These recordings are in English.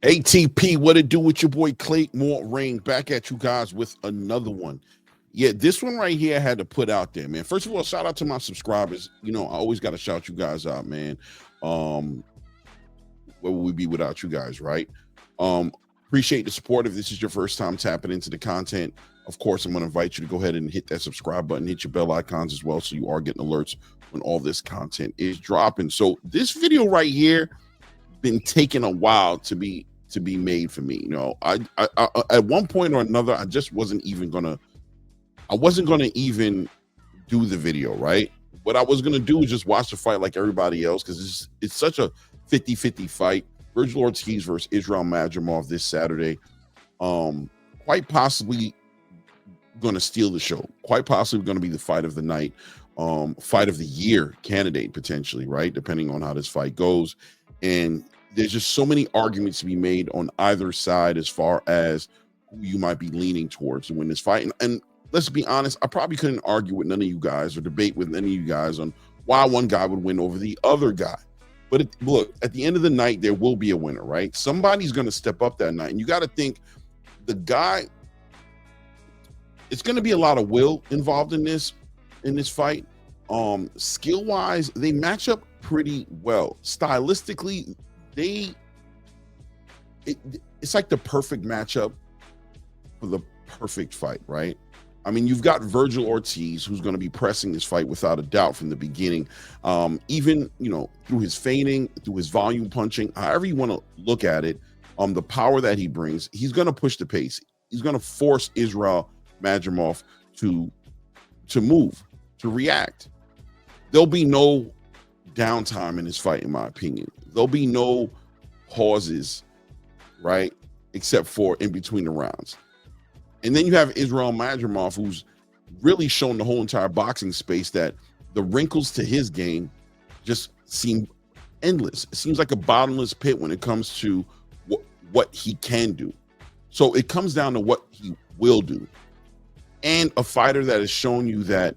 ATP, what it do with your boy Claymore Rain, back at you guys with another one. Yeah, this one right here I had to put out there, man. First of all, shout out to my subscribers. You know, I always got to shout you guys out, man. Where would we be without you guys, right? Appreciate the support. If this is your first time tapping into the content, of course, I'm going to invite you to go ahead and hit that subscribe button, hit your bell icons as well, so you are getting alerts when all this content is dropping. So this video right here been taking a while to be made for me. You know, I at one point or another, I just wasn't gonna even do the video, right? What I was gonna do is just watch the fight like everybody else, because it's such a 50-50 fight. Vergil Ortiz versus Israil Madrimov this Saturday. Quite possibly gonna steal the show. Quite possibly gonna be the fight of the night, fight of the year candidate potentially, right? Depending on how this fight goes. And there's just so many arguments to be made on either side as far as who you might be leaning towards to win this fight. And let's be honest, I probably couldn't argue with none of you guys or debate with any of you guys on why one guy would win over the other guy. But look, at the end of the night, there will be a winner, right? Somebody's going to step up that night. And you got to think the guy, it's going to be a lot of will involved in this fight. Skill-wise, they match up pretty well. Stylistically, it's like the perfect matchup for the perfect fight, right? I mean, you've got Vergil Ortiz, who's going to be pressing this fight without a doubt from the beginning. Even, you know, through his feinting, through his volume punching, however you want to look at it, the power that he brings, he's going to push the pace. He's going to force Israil Madrimov to move, to react. There'll be no downtime in this fight, in my opinion. There'll be no pauses, right? Except for in between the rounds. And then you have Israil Madrimov, who's really shown the whole entire boxing space that the wrinkles to his game just seem endless. It seems like a bottomless pit when it comes to what he can do. So it comes down to what he will do. And a fighter that has shown you that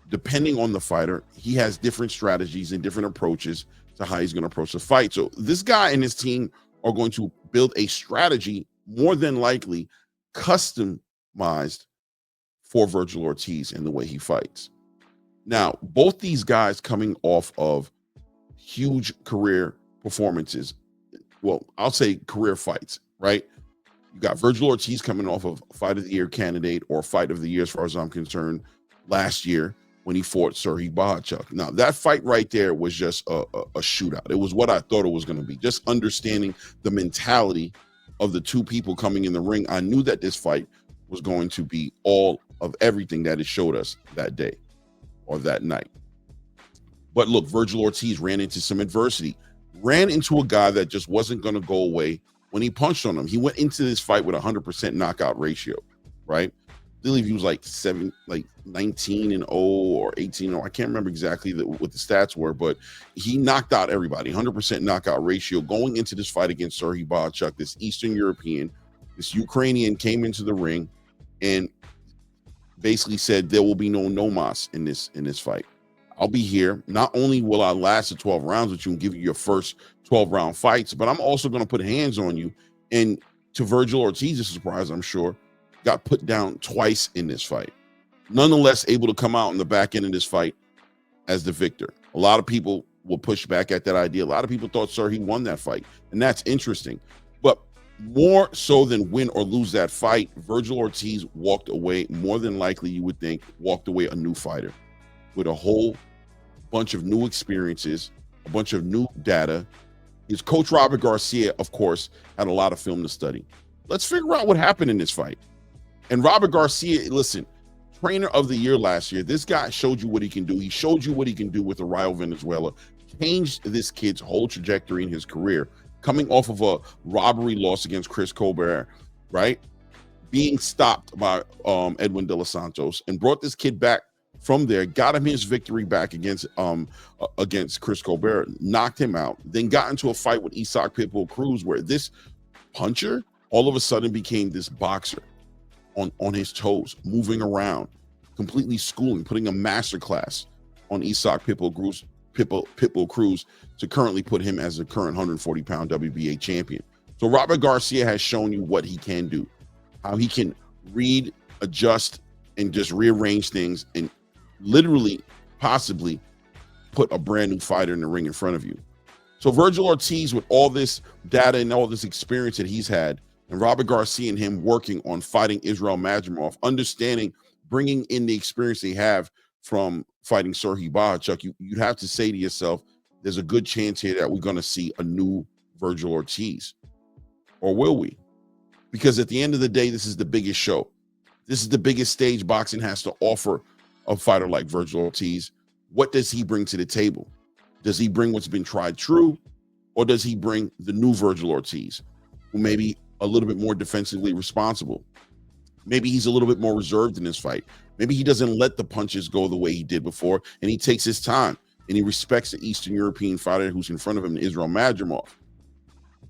depending on the fighter, he has different strategies and different approaches to how he's going to approach the fight. So this guy and his team are going to build a strategy, more than likely customized for Vergil Ortiz and the way he fights. Now, both these guys coming off of huge career performances. Well, I'll say career fights, right? You got Vergil Ortiz coming off of Fight of the Year candidate, or Fight of the Year, as far as I'm concerned, last year when he fought Serhiy Bohachuk. Now, that fight right there was just a shootout. It was what I thought it was going to be. Just understanding the mentality of the two people coming in the ring, I knew that this fight was going to be all of everything that it showed us that day or that night. But look, Vergil Ortiz ran into some adversity, ran into a guy that just wasn't going to go away when he punched on him. He went into this fight with a 100% knockout ratio, right? I believe he was like 19-0 or 18-0. I can't remember exactly what the stats were, but he knocked out everybody. 100% knockout ratio going into this fight against Serhiy Bohachuk. This Eastern European, this Ukrainian came into the ring and basically said there will be no nomas in this fight. I'll be here. Not only will I last the 12 rounds with you and give you your first 12-round fights, but I'm also going to put hands on you. And to Vergil Ortiz's surprise, I'm sure, got put down twice in this fight. Nonetheless, able to come out in the back end of this fight as the victor. A lot of people will push back at that idea. A lot of people thought Serhiy won that fight, and that's interesting. But more so than win or lose that fight, Vergil Ortiz walked away, more than likely you would think, walked away a new fighter with a whole bunch of new experiences, a bunch of new data. His coach, Robert Garcia, of course, had a lot of film to study. Let's figure out what happened in this fight. And Robert Garcia, listen, trainer of the year last year, this guy showed you what he can do. He showed you what he can do with the Rayo Venezuela, changed this kid's whole trajectory in his career, coming off of a robbery loss against Chris Colbert, right? Being stopped by Edwin De Los Santos, and brought this kid back from there, got him his victory back against Chris Colbert, knocked him out, then got into a fight with Isaac Pitbull Cruz, where this puncher all of a sudden became this boxer on his toes, moving around, completely schooling, putting a masterclass on Isaac Pitbull Cruz to currently put him as the current 140-pound WBA champion. So Robert Garcia has shown you what he can do, how he can read, adjust, and just rearrange things and literally, possibly put a brand new fighter in the ring in front of you. So Vergil Ortiz, with all this data and all this experience that he's had, and Robert Garcia and him working on fighting Israil Madrimov, understanding, bringing in the experience they have from fighting Serhii Bohachuk, you'd have to say to yourself, there's a good chance here that we're going to see a new Vergil Ortiz. Or will we? Because at the end of the day, this is the biggest show. This is the biggest stage boxing has to offer a fighter like Vergil Ortiz. What does he bring to the table? Does he bring what's been tried true? Or does he bring the new Vergil Ortiz, who may be a little bit more defensively responsible? Maybe he's a little bit more reserved in this fight. Maybe he doesn't let the punches go the way he did before, and he takes his time, and he respects the Eastern European fighter who's in front of him, Israil Madrimov.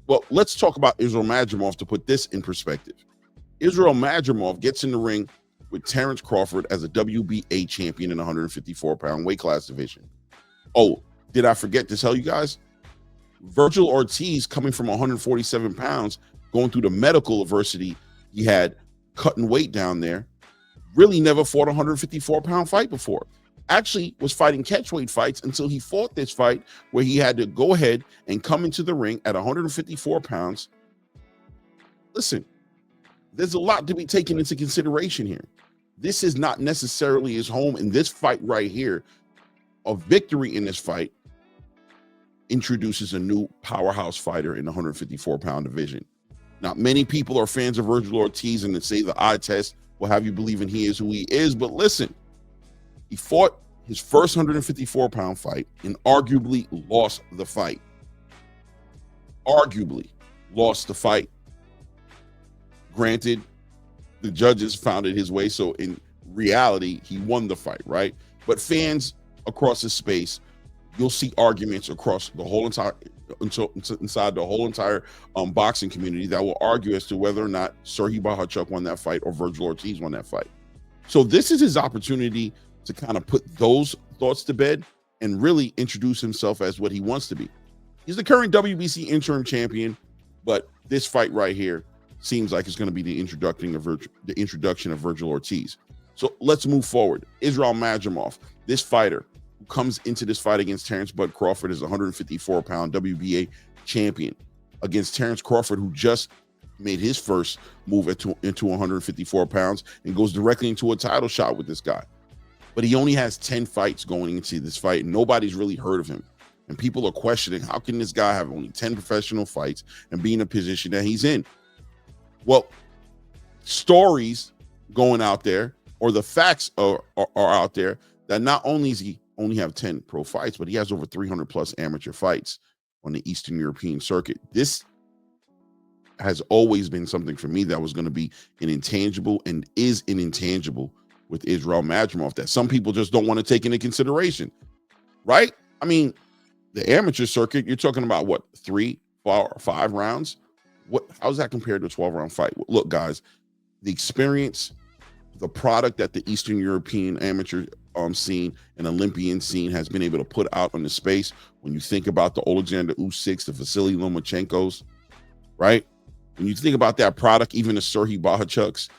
Well, let's talk about Israil Madrimov to put this in perspective. Israil Madrimov gets in the ring with Terence Crawford as a WBA champion in the 154-pound weight class division. Oh, did I forget to tell you guys? Vergil Ortiz, coming from 147 pounds, going through the medical adversity he had, cutting weight down there, really never fought a 154-pound fight before. Actually was fighting catchweight fights until he fought this fight where he had to go ahead and come into the ring at 154 pounds. Listen, there's a lot to be taken into consideration here. This is not necessarily his home, in this fight right here. A victory in this fight introduces a new powerhouse fighter in the 154-pound division. Now, many people are fans of Vergil Ortiz and they say the eye test will have you believing he is who he is. But listen, he fought his first 154-pound fight and arguably lost the fight. Arguably lost the fight. Granted, the judges found it his way, so in reality, he won the fight, right? But fans across the space, you'll see arguments across the whole entire inside the whole entire boxing community that will argue as to whether or not Serhii Bohachuk won that fight or Vergil Ortiz won that fight. So this is his opportunity to kind of put those thoughts to bed and really introduce himself as what he wants to be. He's the current WBC interim champion, but this fight right here seems like it's going to be the introduction of Vergil Ortiz. So let's move forward. Israil Madrimov, this fighter who comes into this fight against Terence Bud Crawford as a 154-pound WBA champion against Terence Crawford, who just made his first move into 154 pounds and goes directly into a title shot with this guy. But he only has 10 fights going into this fight. Nobody's really heard of him. And people are questioning, how can this guy have only 10 professional fights and be in a position that he's in? Well, stories going out there, or the facts are out there, that not only does he only have 10 pro fights, but he has over 300 plus amateur fights on the Eastern European circuit. This has always been something for me that was going to be an intangible, and is an intangible with Israil Madrimov that some people just don't want to take into consideration, right? I mean, the amateur circuit, you're talking about what, 3, 4, 5 rounds? How's that compared to a 12-round fight? Look, guys, the experience, the product that the Eastern European amateur scene and Olympian scene has been able to put out on the space, when you think about the Alexander Usyks, the Vasily Lomachenkos, right? When you think about that product, even the Serhii Bohachuks,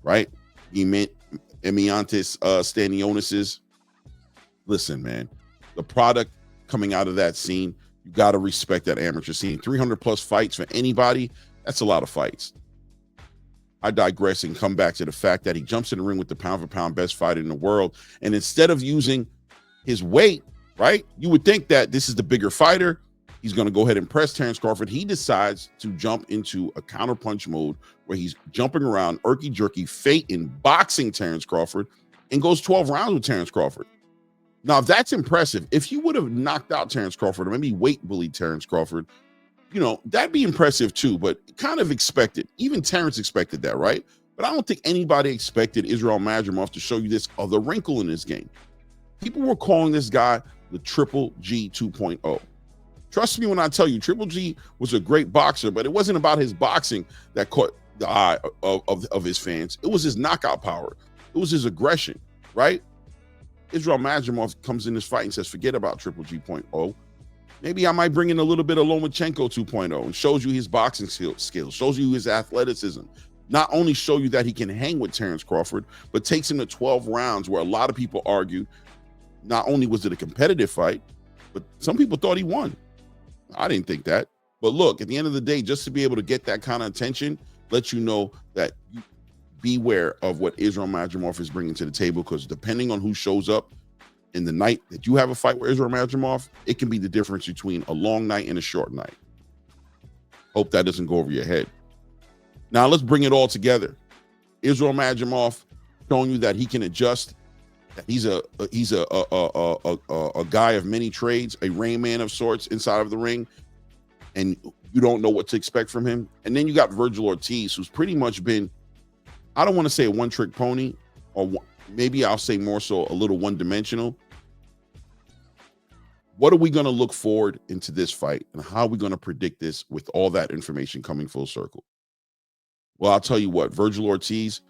right? Emiantis Stanionis's. Listen, man, the product coming out of that scene, you got to respect that amateur scene. 300 plus fights for anybody, that's a lot of fights. I digress and come back to the fact that he jumps in the ring with the pound for pound best fighter in the world. And instead of using his weight, right, you would think that this is the bigger fighter. He's going to go ahead and press Terence Crawford. He decides to jump into a counterpunch mode where he's jumping around, jerky, feinting, boxing Terence Crawford, and goes 12 rounds with Terence Crawford. Now, that's impressive. If you would have knocked out Terence Crawford, or maybe weight bullied Terence Crawford, you know, that'd be impressive too, but kind of expected. Even Terence expected that, right? But I don't think anybody expected Israil Madrimov to show you this other wrinkle in this game. People were calling this guy the Triple G 2.0. Trust me when I tell you, Triple G was a great boxer, but it wasn't about his boxing that caught the eye of his fans. It was his knockout power. It was his aggression, right? Israil Madrimov comes in this fight and says, forget about Triple G 2.0. Maybe I might bring in a little bit of Lomachenko 2.0 and shows you his boxing skills, shows you his athleticism. Not only show you that he can hang with Terrence Crawford, but takes him to 12 rounds where a lot of people argue not only was it a competitive fight, but some people thought he won. I didn't think that. But look, at the end of the day, just to be able to get that kind of attention lets you know that you beware of what Israil Madrimov is bringing to the table, because depending on who shows up in the night that you have a fight with Israil Madrimov, it can be the difference between a long night and a short night. Hope that doesn't go over your head. Now let's bring it all together. Israil Madrimov showing you that he can adjust, that he's a guy of many trades, a Rain Man of sorts inside of the ring, and you don't know what to expect from him. And then you got Vergil Ortiz, who's pretty much been, I don't want to say a one-trick pony, or maybe I'll say more so a little one-dimensional. What are we going to look forward into this fight, and how are we going to predict this with all that information coming full circle? Well, I'll tell you what, Vergil Ortiz,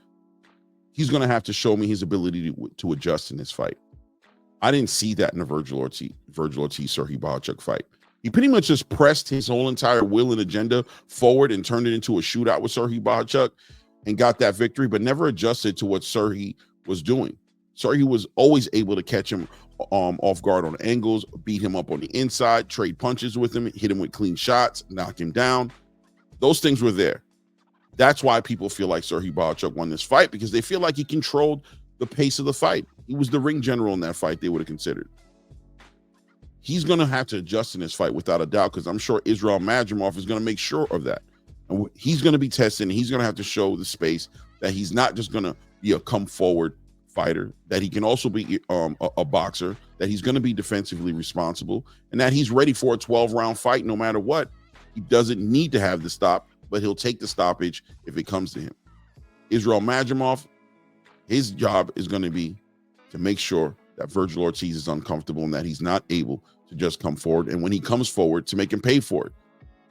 he's going to have to show me his ability to adjust in this fight. I didn't see that in the Vergil Ortiz Serhiy Bohachuk fight. He pretty much just pressed his whole entire will and agenda forward and turned it into a shootout with Serhiy Bohachuk and got that victory, but never adjusted to what Serhiy was doing. Serhiy was always able to catch him off guard on angles, beat him up on the inside, trade punches with him, hit him with clean shots, knock him down. Those things were there. That's why people feel like Serhiy Bohachuk won this fight, because they feel like he controlled the pace of the fight. He was the ring general in that fight, they would have considered. He's going to have to adjust in this fight without a doubt, because I'm sure Israil Madrimov is going to make sure of that. And he's going to be tested, and he's going to have to show the space that he's not just going to be a come-forward fighter, that he can also be a boxer, that he's going to be defensively responsible, and that he's ready for a 12-round fight no matter what. He doesn't need to have the stop, but he'll take the stoppage if it comes to him. Israil Madrimov, his job is going to be to make sure that Vergil Ortiz is uncomfortable and that he's not able to just come forward. And when he comes forward, to make him pay for it.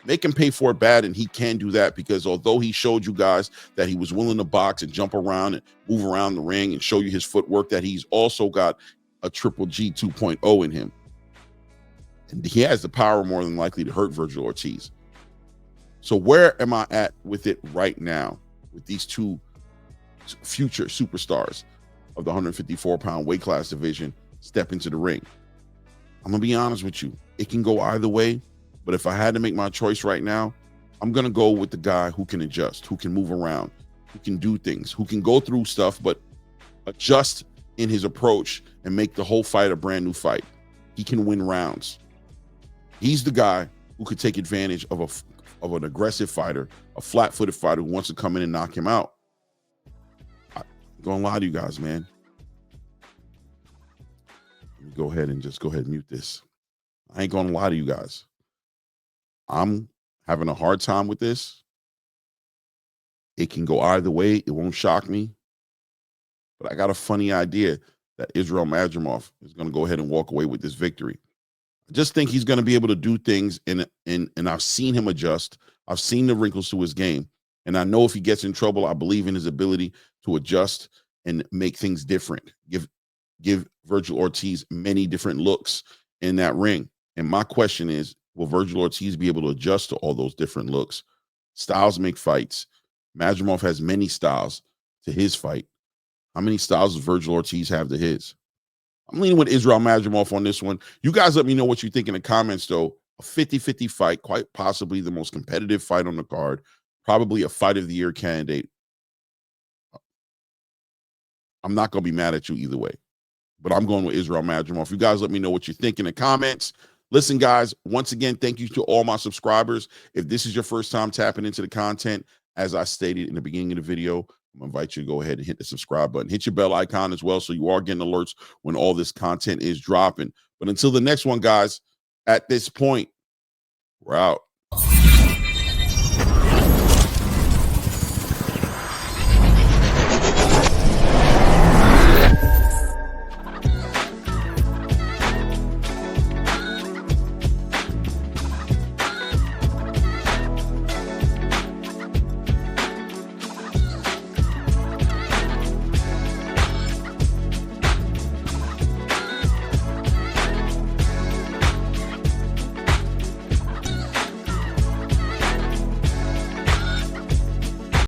Make him pay for it bad, and he can do that, because although he showed you guys that he was willing to box and jump around and move around the ring and show you his footwork, that he's also got a Triple G 2.0 in him. And he has the power more than likely to hurt Vergil Ortiz. So where am I at with it right now with these two future superstars of the 154-pound weight class division step into the ring? I'm going to be honest with you. It can go either way, but if I had to make my choice right now, I'm going to go with the guy who can adjust, who can move around, who can do things, who can go through stuff, but adjust in his approach and make the whole fight a brand new fight. He can win rounds. He's the guy who could take advantage of an aggressive fighter, a flat-footed fighter who wants to come in and knock him out. I'm going to lie to you guys, man. Let me go ahead and mute this. I ain't going to lie to you guys. I'm having a hard time with this. It can go either way. It won't shock me. But I got a funny idea that Israil Madrimov is going to go ahead and walk away with this victory. I just think he's going to be able to do things, and I've seen him adjust. I've seen the wrinkles to his game. And I know if he gets in trouble, I believe in his ability to adjust and make things different. Give Vergil Ortiz many different looks in that ring. And my question is, will Vergil Ortiz be able to adjust to all those different looks? Styles make fights. Madrimov has many styles to his fight. How many styles does Vergil Ortiz have to his? I'm leaning with Israil Madrimov on this one. You guys let me know what you think in the comments, though. A 50-50 fight, quite possibly the most competitive fight on the card, probably a fight of the year candidate. I'm not going to be mad at you either way, but I'm going with Israil Madrimov. You guys let me know what you think in the comments. Listen, guys, once again, thank you to all my subscribers. If this is your first time tapping into the content, as I stated in the beginning of the video, I'm going to invite you to go ahead and hit the subscribe button. Hit your bell icon as well, so you are getting alerts when all this content is dropping. But until the next one, guys, at this point, we're out.